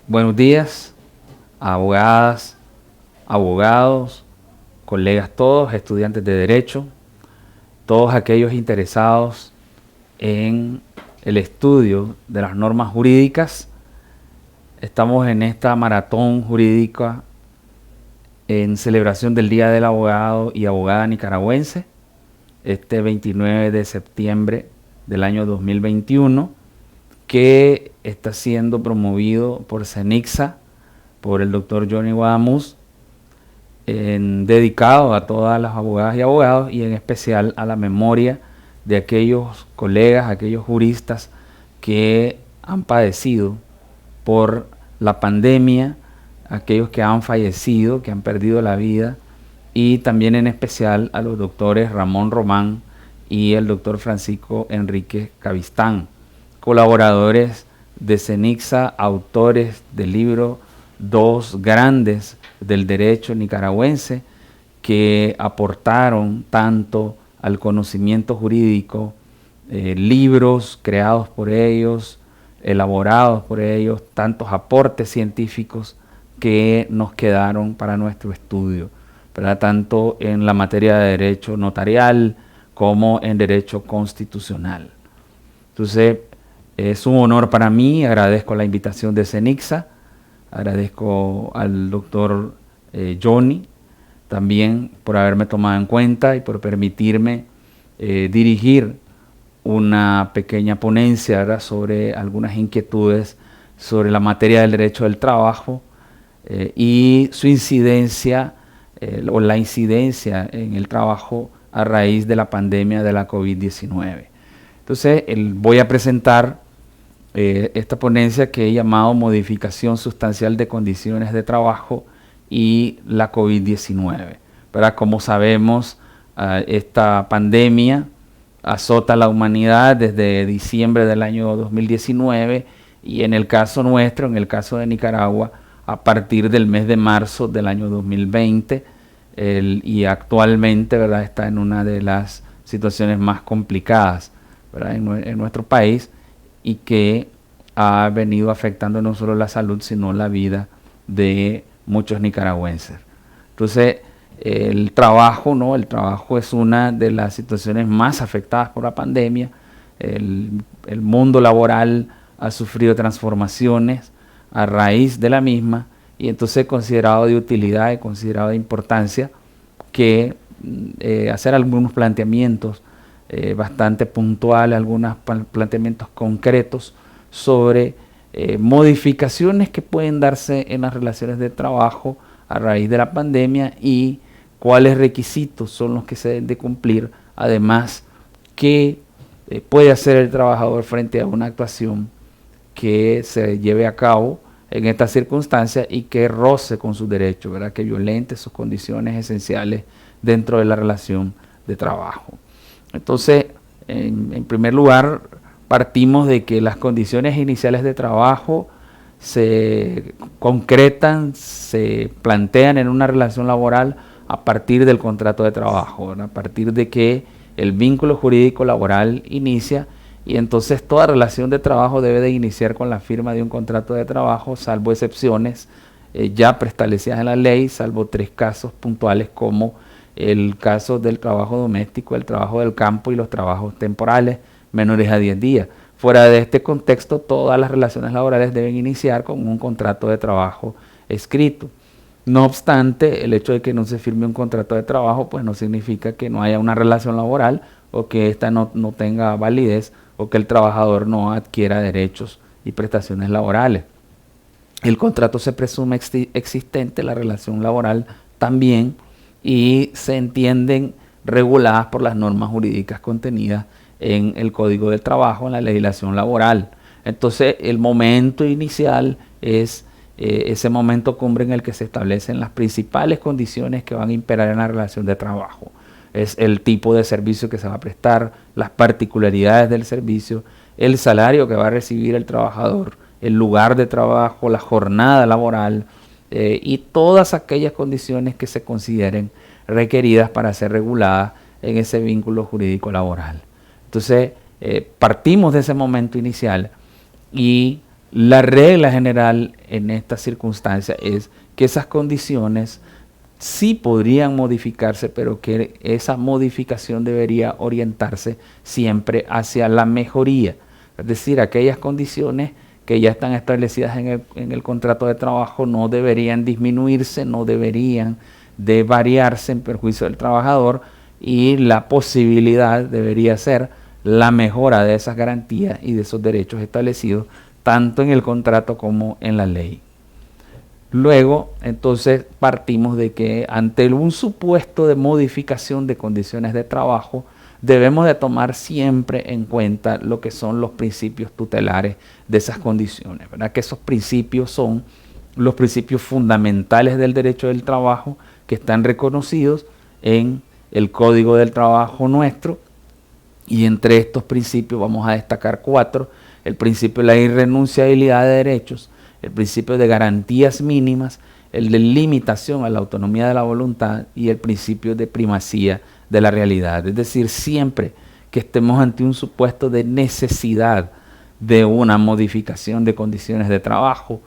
Buenos días, abogadas, abogados, colegas todos, estudiantes de Derecho, todos aquellos interesados en el estudio de las normas jurídicas. Estamos en esta maratón jurídica en celebración del Día del Abogado y Abogada Nicaragüense, este 29 de septiembre del año 2021, que está siendo promovido por CENICSA, por el doctor Johnny Guadamuz, dedicado a todas las abogadas y abogados y en especial a la memoria de aquellos colegas, aquellos juristas que han padecido por la pandemia, aquellos que han fallecido, que han perdido la vida, y también en especial a los doctores Ramón Román y el doctor Francisco Enrique Cavistán, colaboradores de CENICSA, autores del libro Dos Grandes del Derecho Nicaragüense, que aportaron tanto al conocimiento jurídico, libros creados por ellos, elaborados por ellos, tantos aportes científicos que nos quedaron para nuestro estudio, ¿verdad? Tanto en la materia de derecho notarial como en derecho constitucional. Entonces, es un honor para mí, agradezco la invitación de CENICSA, agradezco al doctor Johnny también por haberme tomado en cuenta y por permitirme dirigir una pequeña ponencia, ¿verdad?, sobre algunas inquietudes sobre la materia del derecho del trabajo y su incidencia o la incidencia en el trabajo a raíz de la pandemia de la COVID-19. Entonces, voy a presentar esta ponencia que he llamado Modificación Sustancial de Condiciones de Trabajo y la COVID-19. Como sabemos, esta pandemia azota a la humanidad desde diciembre del año 2019 y en el caso nuestro, en el caso de Nicaragua, a partir del mes de marzo del año 2020 y actualmente, ¿verdad?, está en una de las situaciones más complicadas, ¿verdad?, en nuestro país, y que ha venido afectando no solo la salud, sino la vida de muchos nicaragüenses. Entonces, el trabajo, ¿no? El trabajo es una de las situaciones más afectadas por la pandemia. El mundo laboral ha sufrido transformaciones a raíz de la misma, y entonces he considerado de utilidad, he considerado de importancia que hacer algunos planteamientos bastante puntuales, algunos planteamientos concretos sobre modificaciones que pueden darse en las relaciones de trabajo a raíz de la pandemia y cuáles requisitos son los que se deben de cumplir, además qué puede hacer el trabajador frente a una actuación que se lleve a cabo en estas circunstancias y que roce con sus derechos, ¿verdad?, que violente sus condiciones esenciales dentro de la relación de trabajo. Entonces, en primer lugar, partimos de que las condiciones iniciales de trabajo se concretan, se plantean en una relación laboral a partir del contrato de trabajo, ¿verdad?, a partir de que el vínculo jurídico laboral inicia, y entonces toda relación de trabajo debe de iniciar con la firma de un contrato de trabajo, salvo excepciones ya preestablecidas en la ley, salvo 3 casos puntuales como el caso del trabajo doméstico, el trabajo del campo y los trabajos temporales menores a 10 días. Fuera de este contexto, todas las relaciones laborales deben iniciar con un contrato de trabajo escrito. No obstante, el hecho de que no se firme un contrato de trabajo, pues no significa que no haya una relación laboral o que ésta no tenga validez o que el trabajador no adquiera derechos y prestaciones laborales. El contrato se presume existente, la relación laboral también, y se entienden reguladas por las normas jurídicas contenidas en el Código del Trabajo, en la legislación laboral. Entonces, el momento inicial es ese momento cumbre en el que se establecen las principales condiciones que van a imperar en la relación de trabajo. Es el tipo de servicio que se va a prestar, las particularidades del servicio, el salario que va a recibir el trabajador, el lugar de trabajo, la jornada laboral y todas aquellas condiciones que se consideren requeridas para ser reguladas en ese vínculo jurídico laboral. Entonces, partimos de ese momento inicial y La regla general en esta circunstancia es que esas condiciones sí podrían modificarse, pero que esa modificación debería orientarse siempre hacia la mejoría. Es decir, aquellas condiciones que ya están establecidas en el contrato de trabajo no deberían disminuirse, no deberían de variarse en perjuicio del trabajador, y la posibilidad debería ser la mejora de esas garantías y de esos derechos establecidos tanto en el contrato como en la ley. Luego, entonces, partimos de que ante un supuesto de modificación de condiciones de trabajo, debemos de tomar siempre en cuenta lo que son los principios tutelares de esas condiciones, ¿verdad? Que esos principios son los principios fundamentales del derecho del trabajo que están reconocidos en el Código del Trabajo nuestro, y entre estos principios vamos a destacar 4: el principio de la irrenunciabilidad de derechos, el principio de garantías mínimas, el de limitación a la autonomía de la voluntad y el principio de primacía de la realidad. Es decir, siempre que estemos ante un supuesto de necesidad de una modificación de condiciones de trabajo,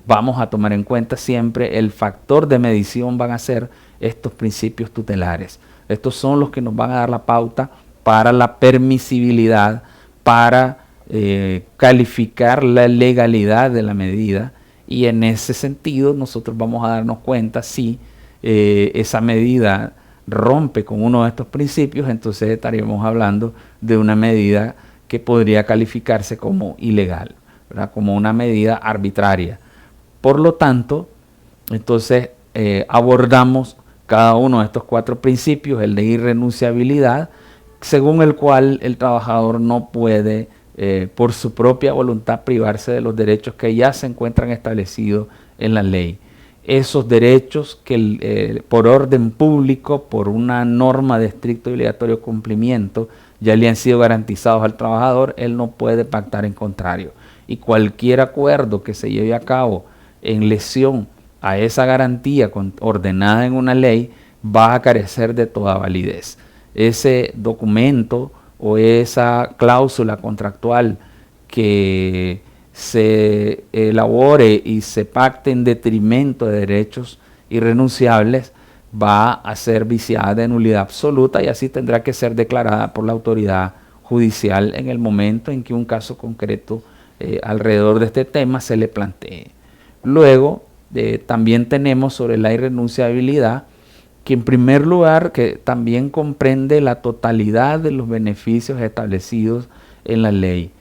vamos a tomar en cuenta siempre el factor de medición van a ser estos principios tutelares. Estos son los que nos van a dar la pauta para la permisibilidad, para calificar la legalidad de la medida, y en ese sentido nosotros vamos a darnos cuenta si esa medida rompe con uno de estos principios. Entonces estaríamos hablando de una medida que podría calificarse como ilegal, ¿verdad? Como una medida arbitraria. Por lo tanto, entonces abordamos cada uno de estos 4 principios: el de irrenunciabilidad, según el cual el trabajador no puede por su propia voluntad privarse de los derechos que ya se encuentran establecidos en la ley. Esos derechos que por orden público, por una norma de estricto y obligatorio cumplimiento, ya le han sido garantizados al trabajador, él no puede pactar en contrario. Y cualquier acuerdo que se lleve a cabo en lesión a esa garantía ordenada en una ley va a carecer de toda validez. Ese documento o esa cláusula contractual que se elabore y se pacte en detrimento de derechos irrenunciables va a ser viciada de nulidad absoluta, y así tendrá que ser declarada por la autoridad judicial en el momento en que un caso concreto alrededor de este tema se le plantee. Luego también tenemos sobre la irrenunciabilidad, que en primer lugar que también comprende la totalidad de los beneficios establecidos en la ley.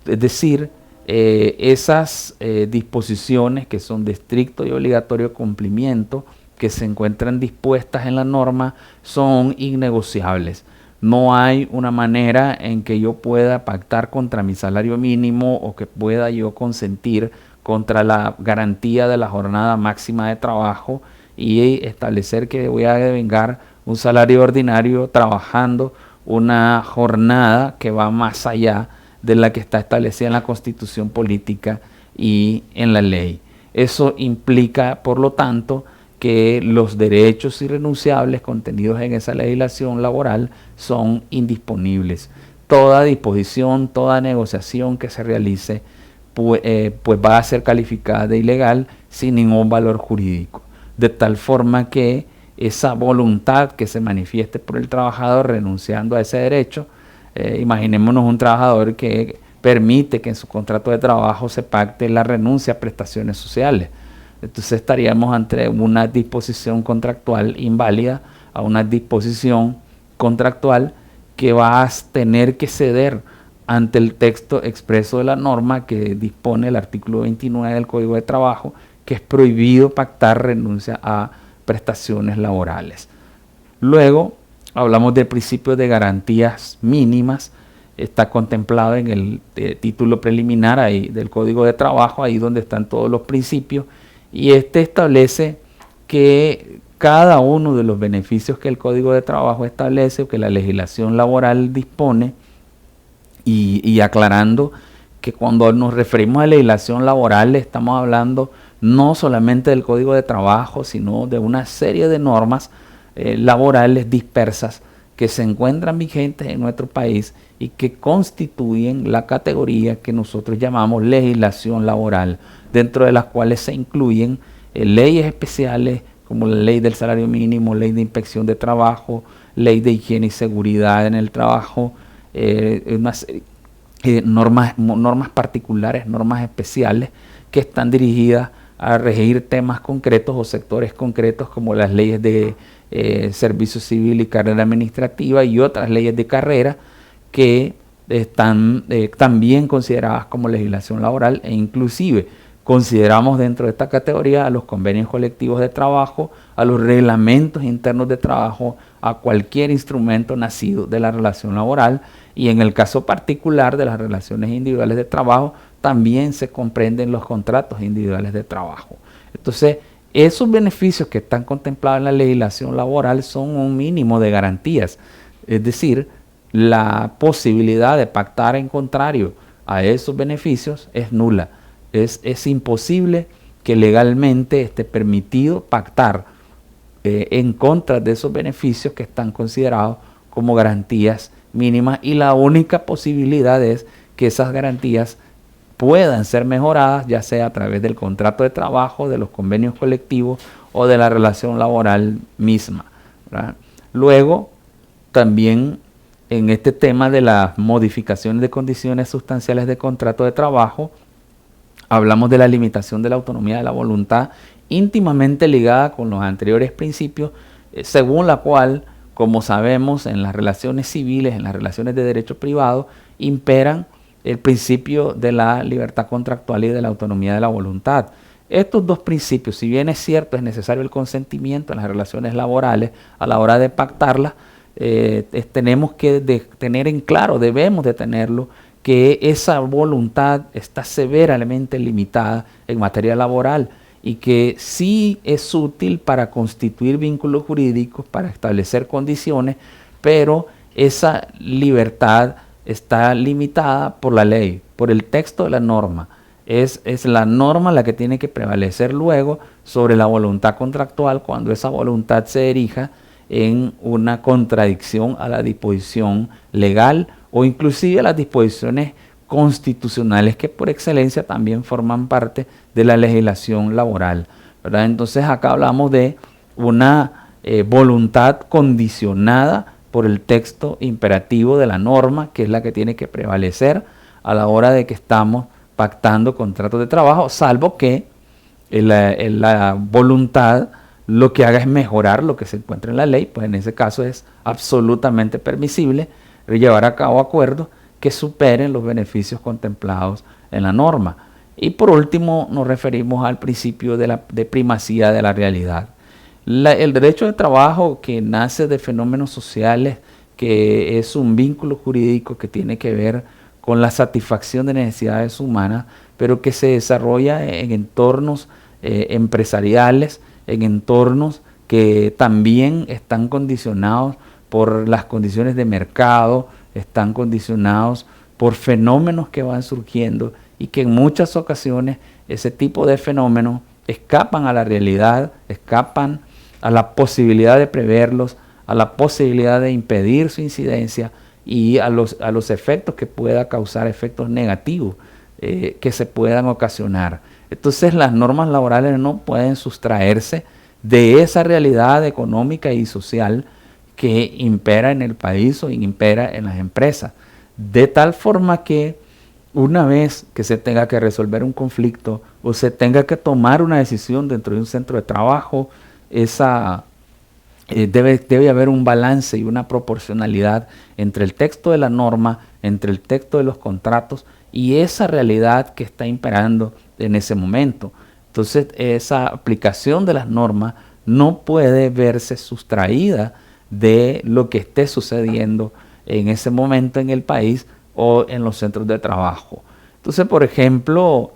Es decir, esas disposiciones que son de estricto y obligatorio cumplimiento, que se encuentran dispuestas en la norma, son innegociables. No hay una manera en que yo pueda pactar contra mi salario mínimo o que pueda yo consentir contra la garantía de la jornada máxima de trabajo y establecer que voy a devengar un salario ordinario trabajando una jornada que va más allá de la que está establecida en la Constitución política y en la ley. Eso implica, por lo tanto, que los derechos irrenunciables contenidos en esa legislación laboral son indisponibles. Toda disposición, toda negociación que se realice, pues va a ser calificada de ilegal sin ningún valor jurídico. De tal forma que esa voluntad que se manifieste por el trabajador renunciando a ese derecho, imaginémonos un trabajador que permite que en su contrato de trabajo se pacte la renuncia a prestaciones sociales. Entonces estaríamos ante una disposición contractual inválida, a una disposición contractual que va a tener que ceder ante el texto expreso de la norma que dispone el artículo 29 del Código de Trabajo, que es prohibido pactar renuncia a prestaciones laborales. Luego hablamos del principio de garantías mínimas. Está contemplado en el título preliminar ahí del Código de Trabajo, ahí donde están todos los principios, y este establece que cada uno de los beneficios que el Código de Trabajo establece o que la legislación laboral dispone, y aclarando que cuando nos referimos a legislación laboral estamos hablando no solamente del Código de Trabajo, sino de una serie de normas laborales dispersas que se encuentran vigentes en nuestro país y que constituyen la categoría que nosotros llamamos legislación laboral, dentro de las cuales se incluyen leyes especiales como la ley del salario mínimo, ley de inspección de trabajo, ley de higiene y seguridad en el trabajo, normas particulares, normas especiales que están dirigidas a regir temas concretos o sectores concretos como las leyes de servicio civil y carrera administrativa y otras leyes de carrera que están también consideradas como legislación laboral, e inclusive consideramos dentro de esta categoría a los convenios colectivos de trabajo, a los reglamentos internos de trabajo, a cualquier instrumento nacido de la relación laboral, y en el caso particular de las relaciones individuales de trabajo también se comprenden los contratos individuales de trabajo. Entonces, esos beneficios que están contemplados en la legislación laboral son un mínimo de garantías, es decir, la posibilidad de pactar en contrario a esos beneficios es nula. Es imposible que legalmente esté permitido pactar en contra de esos beneficios que están considerados como garantías mínimas, y la única posibilidad es que esas garantías puedan ser mejoradas, ya sea a través del contrato de trabajo, de los convenios colectivos o de la relación laboral misma, ¿verdad? Luego, también en este tema de las modificaciones de condiciones sustanciales de contrato de trabajo, hablamos de la limitación de la autonomía de la voluntad, íntimamente ligada con los anteriores principios, según la cual, como sabemos, en las relaciones civiles, en las relaciones de derecho privado, imperan el principio de la libertad contractual y de la autonomía de la voluntad. Estos dos principios, si bien es cierto, es necesario el consentimiento en las relaciones laborales a la hora de pactarlas, tenemos que tener en claro, debemos de tenerlo, que esa voluntad está severamente limitada en materia laboral y que sí es útil para constituir vínculos jurídicos, para establecer condiciones, pero esa libertad está limitada por la ley, por el texto de la norma. Es la norma la que tiene que prevalecer luego sobre la voluntad contractual cuando esa voluntad se erija en una contradicción a la disposición legal o inclusive a las disposiciones constitucionales que por excelencia también forman parte de la legislación laboral, ¿verdad? Entonces acá hablamos de una voluntad condicionada por el texto imperativo de la norma, que es la que tiene que prevalecer a la hora de que estamos pactando contratos de trabajo, salvo que la voluntad lo que haga es mejorar lo que se encuentra en la ley, pues en ese caso es absolutamente permisible llevar a cabo acuerdos que superen los beneficios contemplados en la norma. Y por último nos referimos al principio de primacía de la realidad. El derecho de trabajo, que nace de fenómenos sociales, que es un vínculo jurídico que tiene que ver con la satisfacción de necesidades humanas, pero que se desarrolla en entornos empresariales, en entornos que también están condicionados por las condiciones de mercado, están condicionados por fenómenos que van surgiendo y que en muchas ocasiones ese tipo de fenómenos escapan a la realidad, escapan a la posibilidad de preverlos, a la posibilidad de impedir su incidencia y a los efectos que pueda causar, efectos negativos que se puedan ocasionar. Entonces las normas laborales no pueden sustraerse de esa realidad económica y social que impera en el país o impera en las empresas, de tal forma que una vez que se tenga que resolver un conflicto o se tenga que tomar una decisión dentro de un centro de trabajo, debe haber un balance y una proporcionalidad entre el texto de la norma, entre el texto de los contratos y esa realidad que está imperando en ese momento. Entonces, esa aplicación de las normas no puede verse sustraída de lo que esté sucediendo en ese momento en el país o en los centros de trabajo. Entonces, por ejemplo,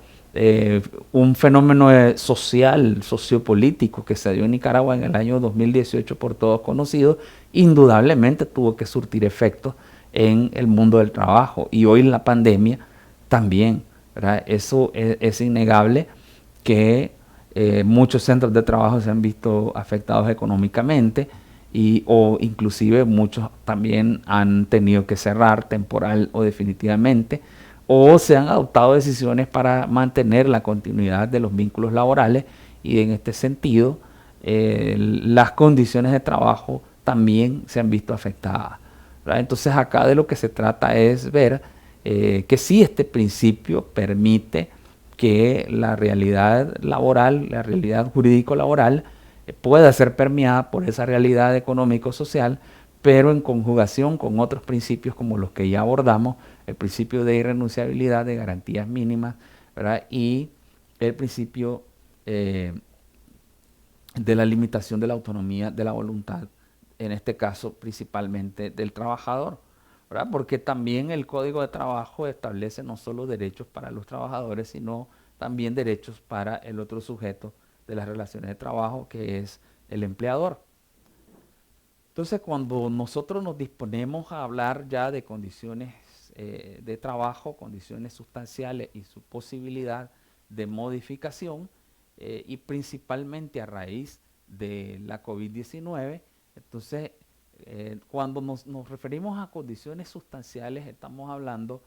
un fenómeno social, sociopolítico que se dio en Nicaragua en el año 2018 por todos conocido, indudablemente tuvo que surtir efectos en el mundo del trabajo, y hoy en la pandemia también, ¿verdad? Eso es innegable, que muchos centros de trabajo se han visto afectados económicamente o inclusive muchos también han tenido que cerrar temporal o definitivamente, o se han adoptado decisiones para mantener la continuidad de los vínculos laborales y en este sentido las condiciones de trabajo también se han visto afectadas, ¿verdad? Entonces acá de lo que se trata es ver que sí este principio permite que la realidad laboral, la realidad jurídico-laboral, pueda ser permeada por esa realidad económico-social, pero en conjugación con otros principios como los que ya abordamos, el principio de irrenunciabilidad, de garantías mínimas, ¿verdad? Y el principio de la limitación de la autonomía de la voluntad, en este caso principalmente del trabajador, ¿verdad? Porque también el Código de Trabajo establece no solo derechos para los trabajadores, sino también derechos para el otro sujeto de las relaciones de trabajo, que es el empleador. Entonces, cuando nosotros nos disponemos a hablar ya de condiciones de trabajo, condiciones sustanciales y su posibilidad de modificación, y principalmente a raíz de la COVID-19, entonces, cuando nos referimos a condiciones sustanciales, estamos hablando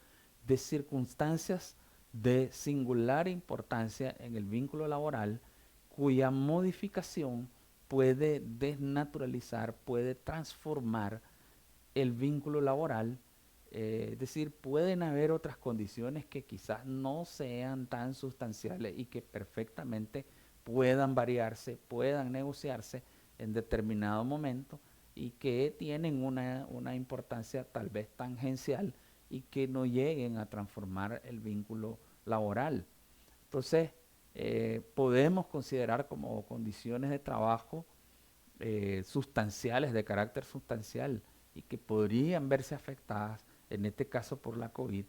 de circunstancias de singular importancia en el vínculo laboral, cuya modificación puede desnaturalizar, puede transformar el vínculo laboral. Es decir, pueden haber otras condiciones que quizás no sean tan sustanciales y que perfectamente puedan variarse, puedan negociarse en determinado momento y que tienen una importancia tal vez tangencial y que no lleguen a transformar el vínculo laboral. Entonces, podemos considerar como condiciones de trabajo sustanciales, de carácter sustancial, y que podrían verse afectadas, en este caso por la COVID,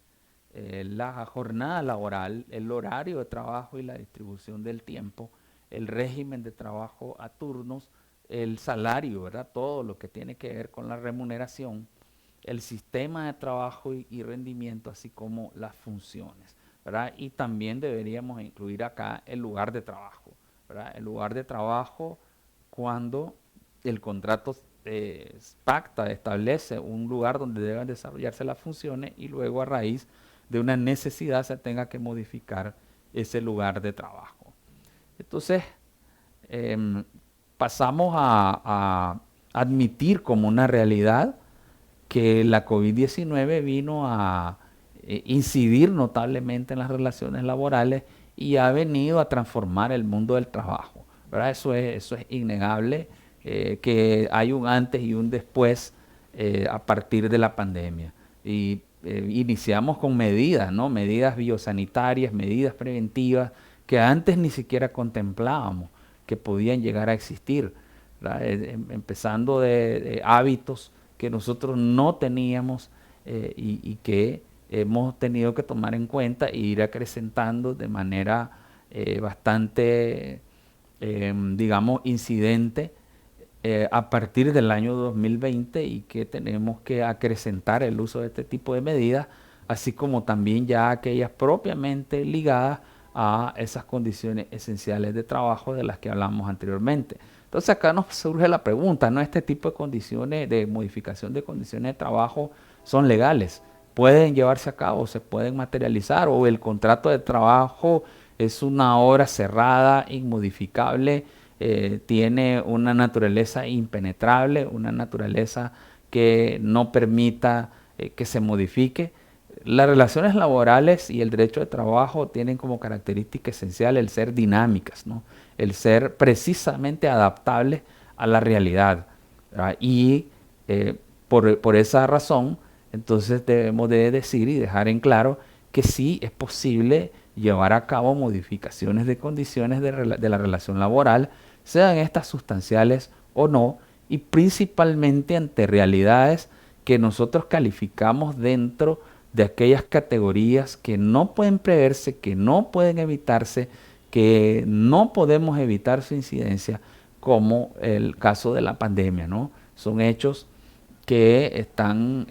la jornada laboral, el horario de trabajo y la distribución del tiempo, el régimen de trabajo a turnos, el salario, ¿verdad? Todo lo que tiene que ver con la remuneración, el sistema de trabajo y rendimiento, así como las funciones, ¿verdad? Y también deberíamos incluir acá el lugar de trabajo, ¿verdad? El lugar de trabajo cuando el contrato pacta, establece un lugar donde deben desarrollarse las funciones y luego a raíz de una necesidad se tenga que modificar ese lugar de trabajo. Entonces, pasamos a admitir como una realidad que la COVID-19 vino a incidir notablemente en las relaciones laborales y ha venido a transformar el mundo del trabajo, ¿verdad? Eso es innegable, que hay un antes y un después a partir de la pandemia. Y iniciamos con medidas, ¿no? Medidas biosanitarias, medidas preventivas que antes ni siquiera contemplábamos que podían llegar a existir, empezando de hábitos que nosotros no teníamos y que hemos tenido que tomar en cuenta e ir acrecentando de manera bastante, digamos, incidente a partir del año 2020 y que tenemos que acrecentar el uso de este tipo de medidas, así como también ya aquellas propiamente ligadas a esas condiciones esenciales de trabajo de las que hablamos anteriormente. Entonces acá nos surge la pregunta, ¿no? Este tipo de condiciones, de modificación de condiciones de trabajo son legales, pueden llevarse a cabo, se pueden materializar, o el contrato de trabajo es una obra cerrada, inmodificable, tiene una naturaleza impenetrable, una naturaleza que no permita que se modifique. Las relaciones laborales y el derecho de trabajo tienen como característica esencial el ser dinámicas, ¿no? El ser precisamente adaptables a la realidad, ¿verdad? Y por esa razón, entonces debemos de decir y dejar en claro que sí es posible llevar a cabo modificaciones de condiciones de la relación laboral, sean estas sustanciales o no, y principalmente ante realidades que nosotros calificamos dentro de aquellas categorías que no pueden preverse, que no pueden evitarse, que no podemos evitar su incidencia, como el caso de la pandemia, ¿no? Son hechos que están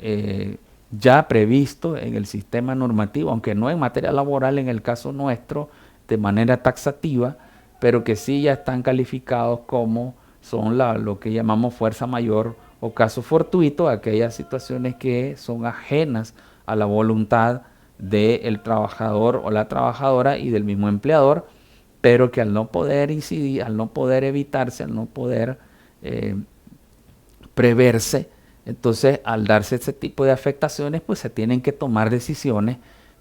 ya previstos en el sistema normativo, aunque no en materia laboral en el caso nuestro de manera taxativa, pero que sí ya están calificados como son lo que llamamos fuerza mayor o caso fortuito, aquellas situaciones que son ajenas a la voluntad del trabajador o la trabajadora y del mismo empleador, pero que al no poder incidir, al no poder evitarse, al no poder eh, preverse, entonces al darse ese tipo de afectaciones, pues se tienen que tomar decisiones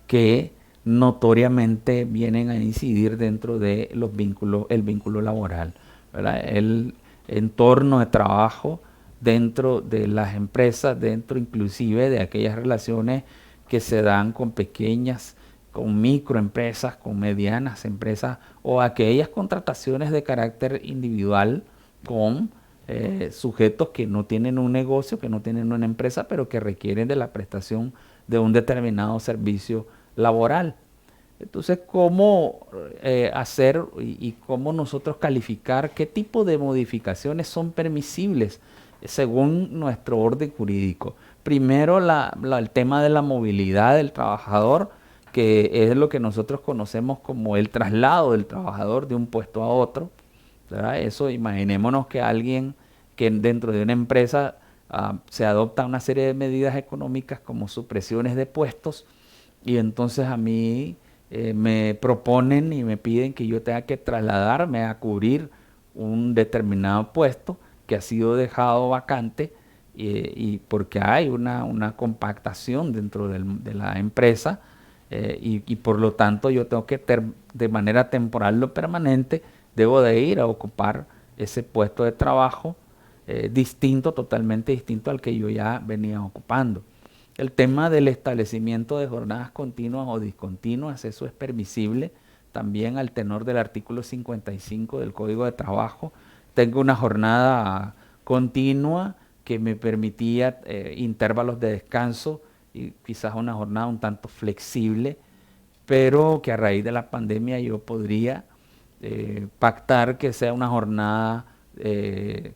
que notoriamente vienen a incidir dentro de los vínculos, el vínculo laboral, ¿verdad? El entorno de trabajo dentro de las empresas, dentro inclusive de aquellas relaciones que se dan con pequeñas, con microempresas, con medianas empresas o aquellas contrataciones de carácter individual con sujetos que no tienen un negocio, que no tienen una empresa, pero que requieren de la prestación de un determinado servicio laboral. Entonces, ¿cómo hacer y cómo nosotros calificar qué tipo de modificaciones son permisibles según nuestro orden jurídico? Primero, el tema de la movilidad del trabajador, que es lo que nosotros conocemos como el traslado del trabajador de un puesto a otro, ¿verdad? Eso, imaginémonos que alguien que dentro de una empresa se adopta una serie de medidas económicas como supresiones de puestos y entonces a mí me proponen y me piden que yo tenga que trasladarme a cubrir un determinado puesto que ha sido dejado vacante y porque hay una compactación dentro de la empresa y por lo tanto yo tengo que de manera temporal o permanente debo de ir a ocupar ese puesto de trabajo distinto, totalmente distinto al que yo ya venía ocupando. El tema del establecimiento de jornadas continuas o discontinuas, eso es permisible también al tenor del artículo 55 del Código de Trabajo. Tengo una jornada continua que me permitía intervalos de descanso y quizás una jornada un tanto flexible, pero que a raíz de la pandemia yo podría pactar que sea una jornada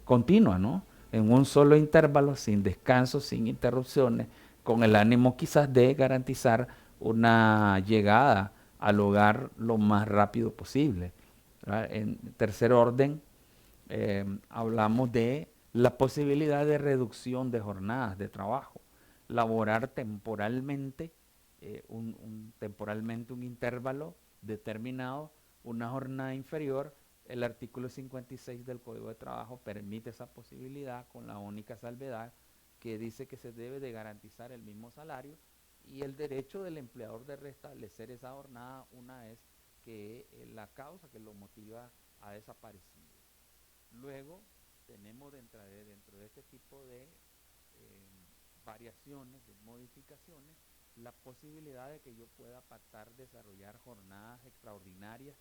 continua, ¿no? En un solo intervalo, sin descanso, sin interrupciones, con el ánimo quizás de garantizar una llegada al hogar lo más rápido posible, ¿verdad? En tercer orden, hablamos de la posibilidad de reducción de jornadas de trabajo, laborar temporalmente, temporalmente un intervalo determinado, una jornada inferior. El artículo 56 del Código de Trabajo permite esa posibilidad con la única salvedad que dice que se debe de garantizar el mismo salario y el derecho del empleador de restablecer esa jornada una vez que la causa que lo motiva ha desaparecido. Luego tenemos dentro de este tipo de variaciones, de modificaciones, la posibilidad de que yo pueda pactar, desarrollar jornadas extraordinarias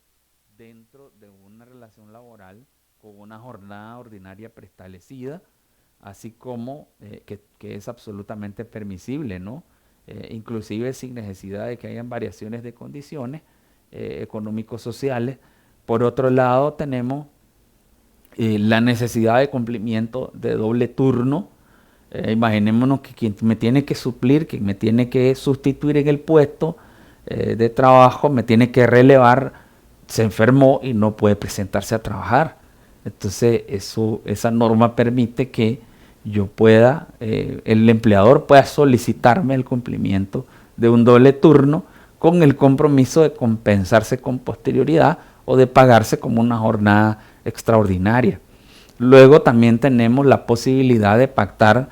dentro de una relación laboral con una jornada ordinaria preestablecida, así como que es absolutamente permisible, ¿no? Inclusive sin necesidad de que hayan variaciones de condiciones económico-sociales. Por otro lado, tenemos la necesidad de cumplimiento de doble turno. Imaginémonos que quien me tiene que suplir, quien me tiene que sustituir en el puesto de trabajo, me tiene que relevar, se enfermó y no puede presentarse a trabajar. Entonces esa norma permite que yo pueda, el empleador pueda solicitarme el cumplimiento de un doble turno con el compromiso de compensarse con posterioridad o de pagarse como una jornada extraordinaria. Luego también tenemos la posibilidad de pactar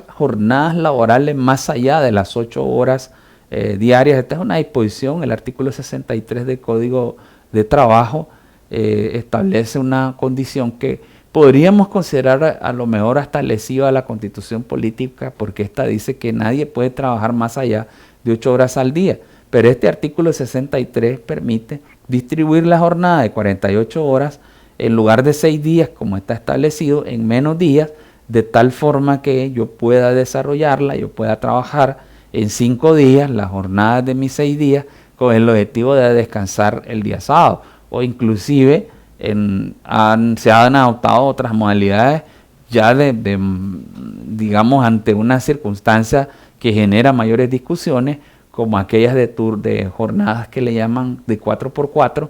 jornadas laborales más allá de las 8 horas diarias. Esta es una disposición, el artículo 63 del Código de Trabajo establece una condición que podríamos considerar a lo mejor hasta lesiva a la Constitución política, porque esta dice que nadie puede trabajar más allá de 8 horas al día, pero este artículo 63 permite distribuir la jornada de 48 horas en lugar de 6 días como está establecido en menos días, de tal forma que yo pueda desarrollarla, yo pueda trabajar en 5 días las jornadas de mis 6 días con el objetivo de descansar el día sábado, o inclusive se han adoptado otras modalidades ya digamos ante una circunstancia que genera mayores discusiones, como aquellas de jornadas que le llaman de 4x4,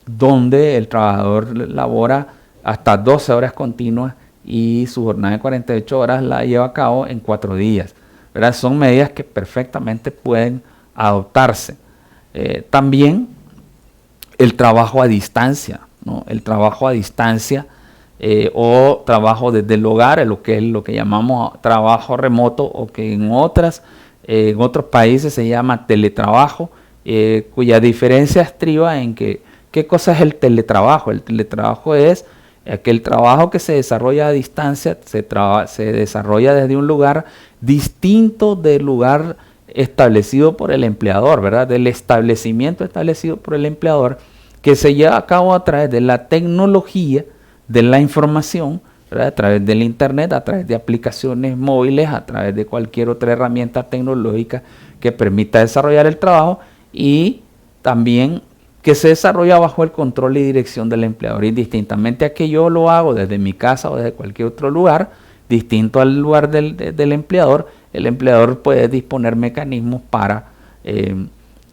donde el trabajador labora hasta 12 horas continuas y su jornada de 48 horas la lleva a cabo en 4 días, ¿verdad? Son medidas que perfectamente pueden adoptarse. También el trabajo a distancia, ¿no? El trabajo a distancia o trabajo desde el hogar, lo que llamamos trabajo remoto, o que en otros países se llama teletrabajo, cuya diferencia estriba en que, ¿qué cosa es el teletrabajo? El teletrabajo es aquel trabajo que se desarrolla a distancia, se desarrolla desde un lugar distinto del lugar establecido por el empleador, ¿verdad? Del establecimiento establecido por el empleador, que se lleva a cabo a través de la tecnología, de la información, ¿verdad? A través del internet, a través de aplicaciones móviles, a través de cualquier otra herramienta tecnológica que permita desarrollar el trabajo, y también que se desarrolla bajo el control y dirección del empleador, indistintamente a que yo lo hago desde mi casa o desde cualquier otro lugar, distinto al lugar del empleador. El empleador puede disponer mecanismos para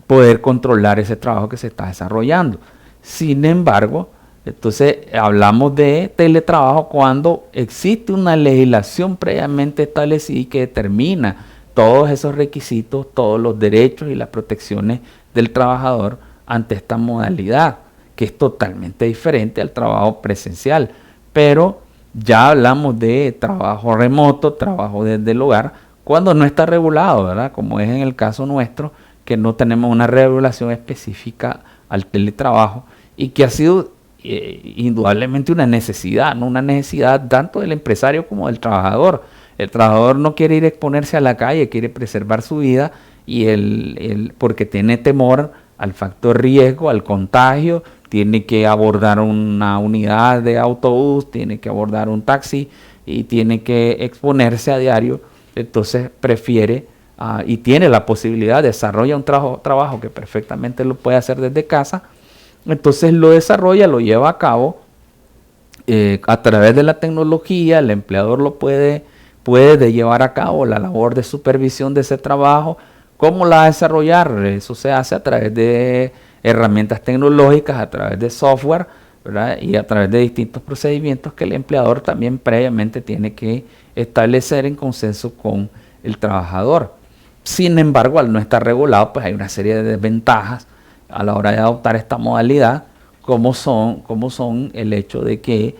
poder controlar ese trabajo que se está desarrollando. Sin embargo, entonces hablamos de teletrabajo cuando existe una legislación previamente establecida y que determina todos esos requisitos, todos los derechos y las protecciones del trabajador ante esta modalidad, que es totalmente diferente al trabajo presencial. Pero ya hablamos de trabajo remoto, trabajo desde el hogar, cuando no está regulado, ¿verdad? Como es en el caso nuestro, que no tenemos una regulación específica al teletrabajo y que ha sido indudablemente una necesidad, ¿no? Una necesidad tanto del empresario como del trabajador. El trabajador no quiere ir a exponerse a la calle, quiere preservar su vida, y porque tiene temor al factor riesgo, al contagio, tiene que abordar una unidad de autobús, tiene que abordar un taxi y tiene que exponerse a diario. Entonces prefiere y tiene la posibilidad, desarrolla un trabajo que perfectamente lo puede hacer desde casa. Entonces lo desarrolla, lo lleva a cabo a través de la tecnología. El empleador lo puede llevar a cabo la labor de supervisión de ese trabajo. ¿Cómo la va a desarrollar? Eso se hace a través de herramientas tecnológicas, a través de software, ¿verdad? Y a través de distintos procedimientos que el empleador también previamente tiene que establecer en consenso con el trabajador. Sin embargo, al no estar regulado, pues hay una serie de desventajas a la hora de adoptar esta modalidad, como son el hecho de que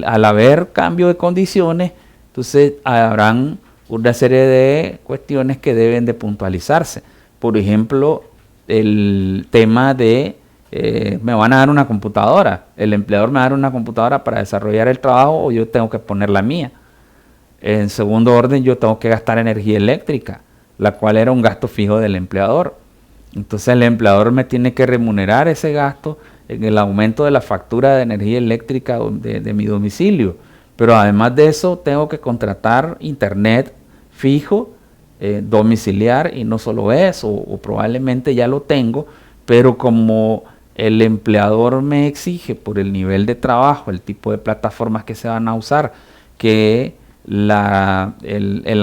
al haber cambio de condiciones, entonces habrán una serie de cuestiones que deben de puntualizarse. Por ejemplo, el tema de me van a dar una computadora, el empleador me va a dar una computadora para desarrollar el trabajo, o yo tengo que poner la mía. En segundo orden, yo tengo que gastar energía eléctrica, la cual era un gasto fijo del empleador. Entonces el empleador me tiene que remunerar ese gasto en el aumento de la factura de energía eléctrica de mi domicilio. Pero además de eso, tengo que contratar internet fijo, domiciliar, y no solo eso, o probablemente ya lo tengo, pero como el empleador me exige por el nivel de trabajo, el tipo de plataformas que se van a usar, que el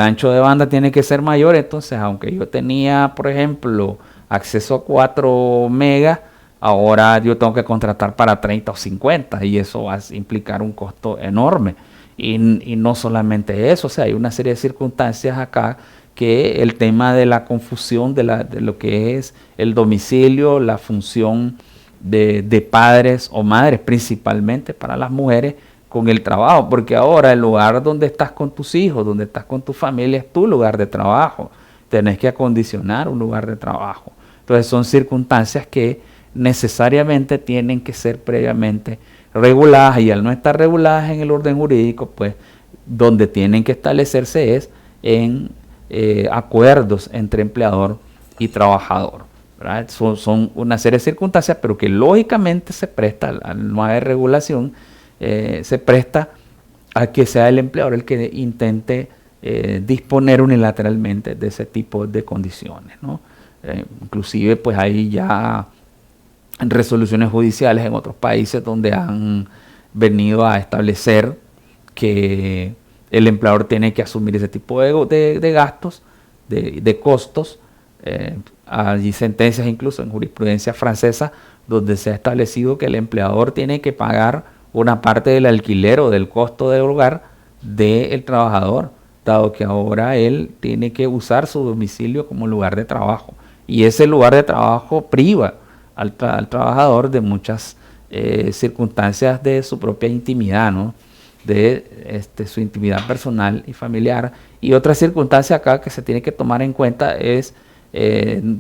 ancho de banda tiene que ser mayor. Entonces, aunque yo tenía, por ejemplo, acceso a 4 megas, ahora yo tengo que contratar para 30 o 50, y eso va a implicar un costo enorme. Y no solamente eso, o sea, hay una serie de circunstancias acá, que el tema de la confusión de lo que es el domicilio, la función de padres o madres, principalmente para las mujeres, con el trabajo, porque ahora el lugar donde estás con tus hijos, donde estás con tu familia, es tu lugar de trabajo. Tenés que acondicionar un lugar de trabajo. Entonces son circunstancias que necesariamente tienen que ser previamente reguladas, y al no estar reguladas en el orden jurídico, pues donde tienen que establecerse es en acuerdos entre empleador y trabajador, ¿verdad? Son una serie de circunstancias, pero que lógicamente se presta, al no haber regulación, se presta a que sea el empleador el que intente disponer unilateralmente de ese tipo de condiciones, ¿no? Inclusive pues hay ya resoluciones judiciales en otros países donde han venido a establecer que el empleador tiene que asumir ese tipo de gastos, de costos. Hay sentencias incluso en jurisprudencia francesa donde se ha establecido que el empleador tiene que pagar una parte del alquiler o del costo del hogar del trabajador, dado que ahora él tiene que usar su domicilio como lugar de trabajo. Y ese lugar de trabajo priva al trabajador de muchas circunstancias de su propia intimidad, ¿no? De su intimidad personal y familiar. Y otra circunstancia acá que se tiene que tomar en cuenta es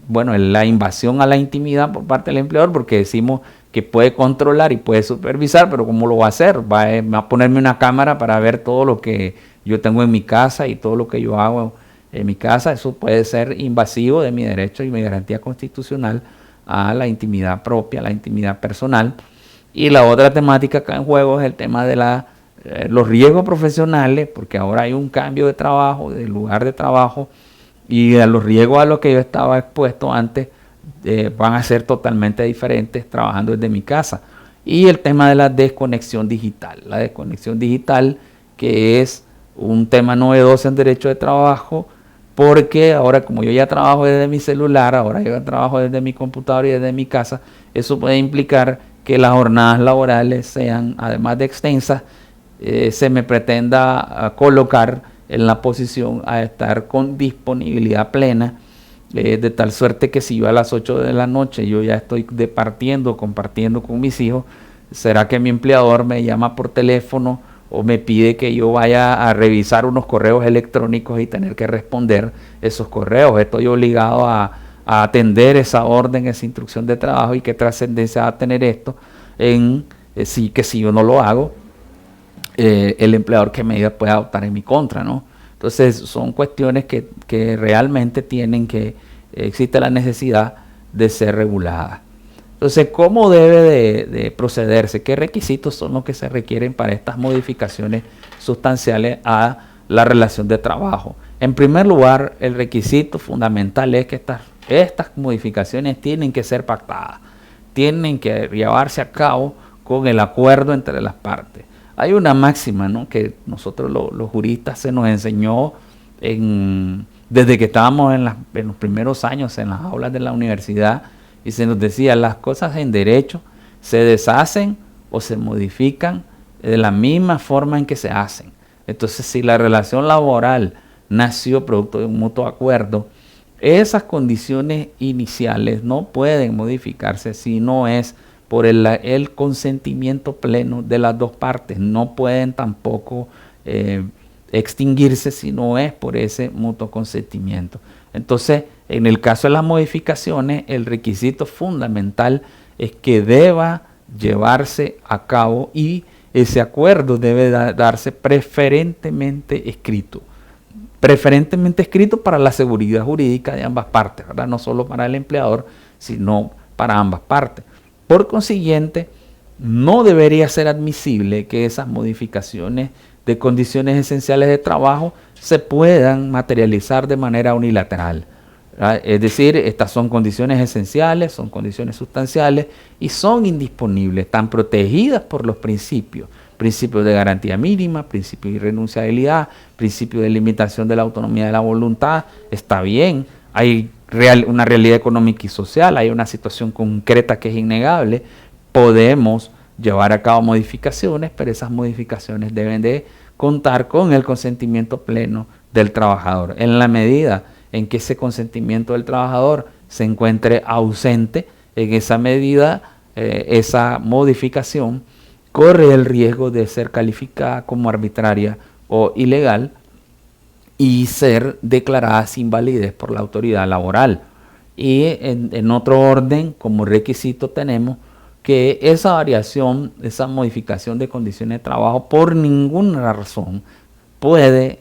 bueno, la invasión a la intimidad por parte del empleador, porque decimos que puede controlar y puede supervisar, pero ¿cómo lo va a hacer? Va a ponerme una cámara para ver todo lo que yo tengo en mi casa y todo lo que yo hago en mi casa. Eso puede ser invasivo de mi derecho y mi garantía constitucional a la intimidad propia, a la intimidad personal. Y la otra temática acá en juego es el tema de los riesgos profesionales, porque ahora hay un cambio de trabajo, de lugar de trabajo, y a los riesgos a los que yo estaba expuesto antes van a ser totalmente diferentes trabajando desde mi casa. Y el tema de la desconexión digital. La desconexión digital, que es un tema novedoso en derecho de trabajo, porque ahora como yo ya trabajo desde mi celular, ahora yo trabajo desde mi computadora y desde mi casa, eso puede implicar que las jornadas laborales sean, además de extensas, se me pretenda colocar en la posición a estar con disponibilidad plena, de tal suerte que si yo a las 8 de la noche yo ya estoy compartiendo con mis hijos, ¿será que mi empleador me llama por teléfono o me pide que yo vaya a revisar unos correos electrónicos y tener que responder esos correos? Estoy obligado a atender esa orden, esa instrucción de trabajo, y qué trascendencia va a tener esto en que si yo no lo hago, el empleador qué medida puede adoptar en mi contra, ¿no? Entonces son cuestiones que realmente existe la necesidad de ser reguladas. Entonces, ¿cómo debe de procederse? ¿Qué requisitos son los que se requieren para estas modificaciones sustanciales a la relación de trabajo? En primer lugar, el requisito fundamental es que estas modificaciones tienen que ser pactadas, tienen que llevarse a cabo con el acuerdo entre las partes. Hay una máxima, ¿no?, que nosotros los juristas se nos enseñó desde que estábamos en los primeros años en las aulas de la universidad, y se nos decía: las cosas en derecho se deshacen o se modifican de la misma forma en que se hacen. Entonces, si la relación laboral nació producto de un mutuo acuerdo, esas condiciones iniciales no pueden modificarse si no es por el consentimiento pleno de las dos partes. No pueden tampoco extinguirse si no es por ese mutuo consentimiento. Entonces, en el caso de las modificaciones, el requisito fundamental es que deba llevarse a cabo, y ese acuerdo debe darse preferentemente escrito. Preferentemente escrito para la seguridad jurídica de ambas partes, ¿verdad? No solo para el empleador, sino para ambas partes. Por consiguiente, no debería ser admisible que esas modificaciones de condiciones esenciales de trabajo se puedan materializar de manera unilateral, ¿verdad? Es decir, estas son condiciones esenciales, son condiciones sustanciales y son indisponibles, están protegidas por los principios de garantía mínima, principio de irrenunciabilidad, principio de limitación de la autonomía de la voluntad. Está bien, hay una realidad económica y social, hay una situación concreta que es innegable, podemos llevar a cabo modificaciones, pero esas modificaciones deben de contar con el consentimiento pleno del trabajador. En la medida en que ese consentimiento del trabajador se encuentre ausente, en esa medida esa modificación corre el riesgo de ser calificada como arbitraria o ilegal y ser declarada sin validez por la autoridad laboral. Y en otro orden, como requisito, tenemos que esa variación, esa modificación de condiciones de trabajo, por ninguna razón puede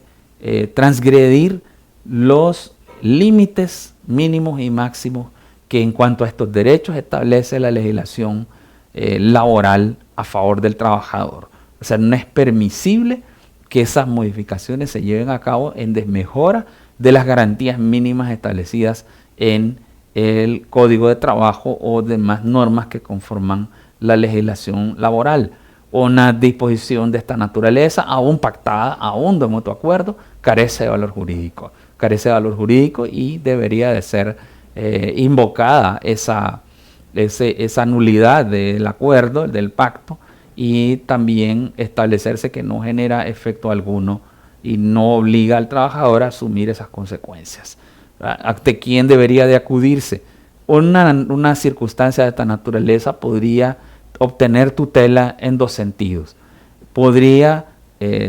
transgredir los límites mínimos y máximos que en cuanto a estos derechos establece la legislación laboral a favor del trabajador. O sea, no es permisible que esas modificaciones se lleven a cabo en desmejora de las garantías mínimas establecidas en el Código de Trabajo o demás normas que conforman la legislación laboral. Una disposición de esta naturaleza, aún pactada, aún de mutuo acuerdo, carece de valor jurídico. Carece de valor jurídico y debería de ser invocada esa nulidad del acuerdo, del pacto, y también establecerse que no genera efecto alguno y no obliga al trabajador a asumir esas consecuencias. ¿Ante quién debería de acudirse? Una circunstancia de esta naturaleza podría obtener tutela en dos sentidos. Podría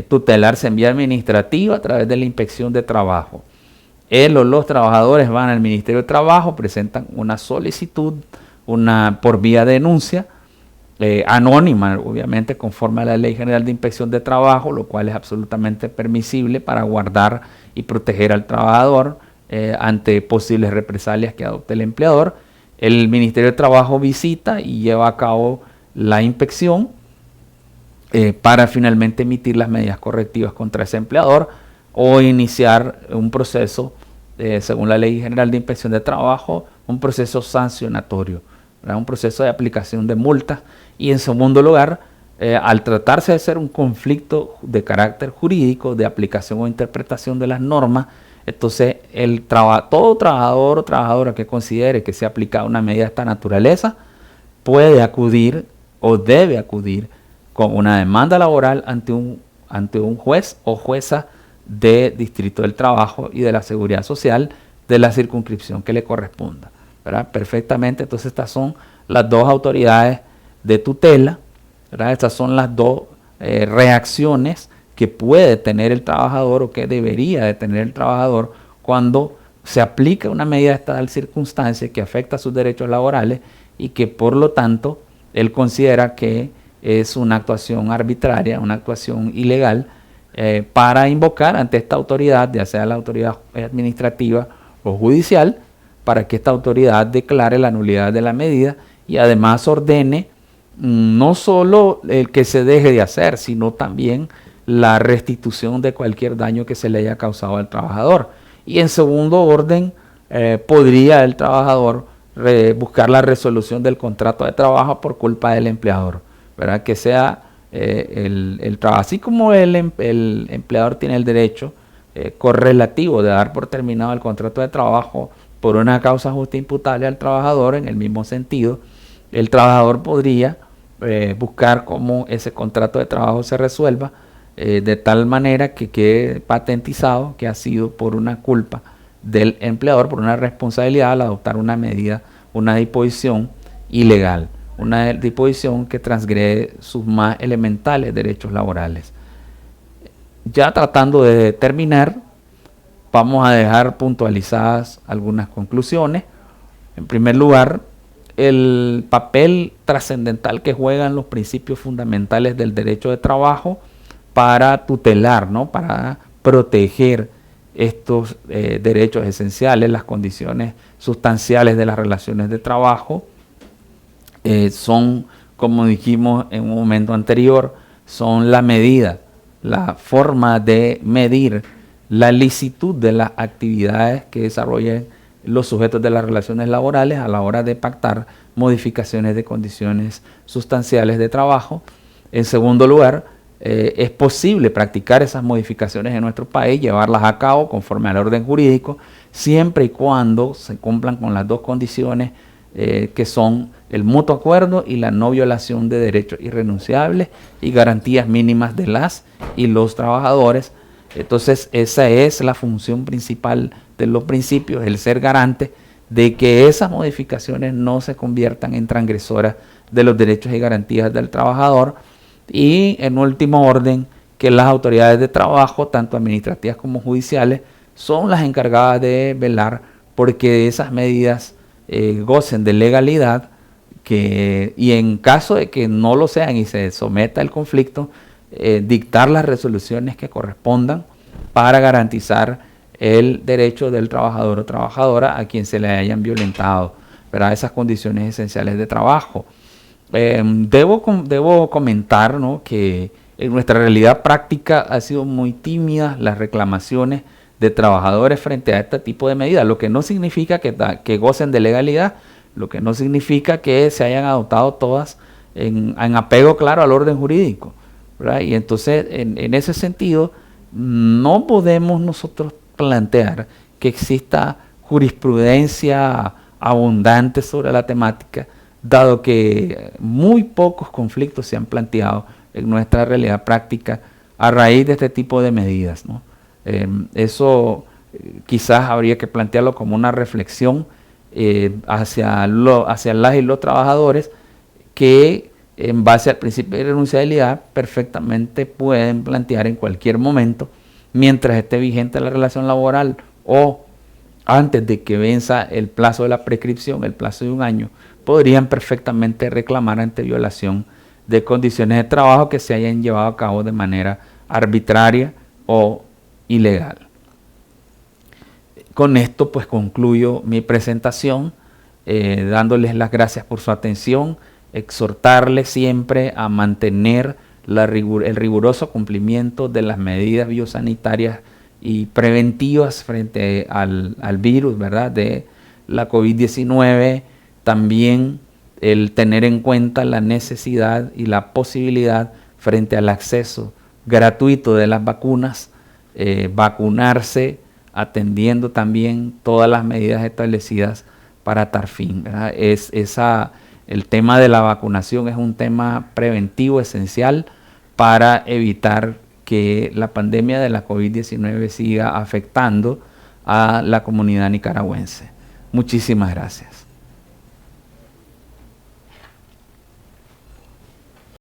tutelarse en vía administrativa a través de la inspección de trabajo. Él o los trabajadores van al Ministerio de Trabajo, presentan una solicitud por vía de denuncia, anónima, obviamente, conforme a la Ley General de Inspección de Trabajo, lo cual es absolutamente permisible para guardar y proteger al trabajador ante posibles represalias que adopte el empleador. El Ministerio de Trabajo visita y lleva a cabo la inspección para finalmente emitir las medidas correctivas contra ese empleador o iniciar un proceso, según la Ley General de Inspección de Trabajo, un proceso sancionatorio, ¿verdad? Un proceso de aplicación de multas. Y en segundo lugar, al tratarse de ser un conflicto de carácter jurídico, de aplicación o interpretación de las normas, entonces todo trabajador o trabajadora que considere que se ha aplicado una medida de esta naturaleza puede acudir o debe acudir con una demanda laboral ante un juez o jueza de Distrito del Trabajo y de la Seguridad Social de la circunscripción que le corresponda, ¿verdad? Perfectamente, entonces estas son las dos autoridades de tutela, ¿verdad? Estas son las dos reacciones que puede tener el trabajador o que debería de tener el trabajador cuando se aplica una medida de tal circunstancia que afecta sus derechos laborales y que por lo tanto él considera que es una actuación arbitraria, una actuación ilegal, para invocar ante esta autoridad, ya sea la autoridad administrativa o judicial, para que esta autoridad declare la nulidad de la medida y además ordene no solo el que se deje de hacer, sino también la restitución de cualquier daño que se le haya causado al trabajador. Y en segundo orden, podría el trabajador buscar la resolución del contrato de trabajo por culpa del empleador, ¿verdad? Que sea el trabajo, así como el empleador tiene el derecho correlativo de dar por terminado el contrato de trabajo por una causa justa imputable al trabajador, en el mismo sentido, el trabajador podría buscar cómo ese contrato de trabajo se resuelva de tal manera que quede patentizado que ha sido por una culpa del empleador, por una responsabilidad al adoptar una medida, una disposición ilegal, una disposición que transgrede sus más elementales derechos laborales. Ya tratando de terminar, vamos a dejar puntualizadas algunas conclusiones. En primer lugar, el papel trascendental que juegan los principios fundamentales del derecho de trabajo para tutelar, ¿no? Para proteger estos derechos esenciales, las condiciones sustanciales de las relaciones de trabajo, son, como dijimos en un momento anterior, son la medida, la forma de medir la licitud de las actividades que desarrollen los sujetos de las relaciones laborales a la hora de pactar modificaciones de condiciones sustanciales de trabajo. En segundo lugar, es posible practicar esas modificaciones en nuestro país, llevarlas a cabo conforme al orden jurídico, siempre y cuando se cumplan con las dos condiciones que son el mutuo acuerdo y la no violación de derechos irrenunciables y garantías mínimas de las y los trabajadores. Entonces esa es la función principal de los principios, el ser garante de que esas modificaciones no se conviertan en transgresoras de los derechos y garantías del trabajador. Y en último orden, que las autoridades de trabajo, tanto administrativas como judiciales, son las encargadas de velar porque esas medidas gocen de legalidad, y en caso de que no lo sean y se someta el conflicto, dictar las resoluciones que correspondan para garantizar el derecho del trabajador o trabajadora a quien se le hayan violentado, ¿verdad?, esas condiciones esenciales de trabajo. Debo comentar, ¿no?, que en nuestra realidad práctica ha sido muy tímida las reclamaciones de trabajadores frente a este tipo de medidas, lo que no significa que gocen de legalidad, lo que no significa que se hayan adoptado todas en apego claro al orden jurídico, ¿verdad? Y entonces en ese sentido no podemos nosotros plantear que exista jurisprudencia abundante sobre la temática, dado que muy pocos conflictos se han planteado en nuestra realidad práctica a raíz de este tipo de medidas, ¿no? Eso quizás habría que plantearlo como una reflexión hacia las y los trabajadores que en base al principio de renunciabilidad perfectamente pueden plantear en cualquier momento, mientras esté vigente la relación laboral o antes de que venza el plazo de la prescripción, el plazo de 1 año, podrían perfectamente reclamar ante violación de condiciones de trabajo que se hayan llevado a cabo de manera arbitraria o ilegal. Con esto pues concluyo mi presentación, dándoles las gracias por su atención, exhortarles siempre a mantener el riguroso cumplimiento de las medidas biosanitarias y preventivas frente al virus, ¿verdad?, de la COVID-19, también el tener en cuenta la necesidad y la posibilidad frente al acceso gratuito de las vacunas, vacunarse atendiendo también todas las medidas establecidas para tal fin, ¿verdad? El tema de la vacunación es un tema preventivo esencial para evitar que la pandemia de la COVID-19 siga afectando a la comunidad nicaragüense. Muchísimas gracias.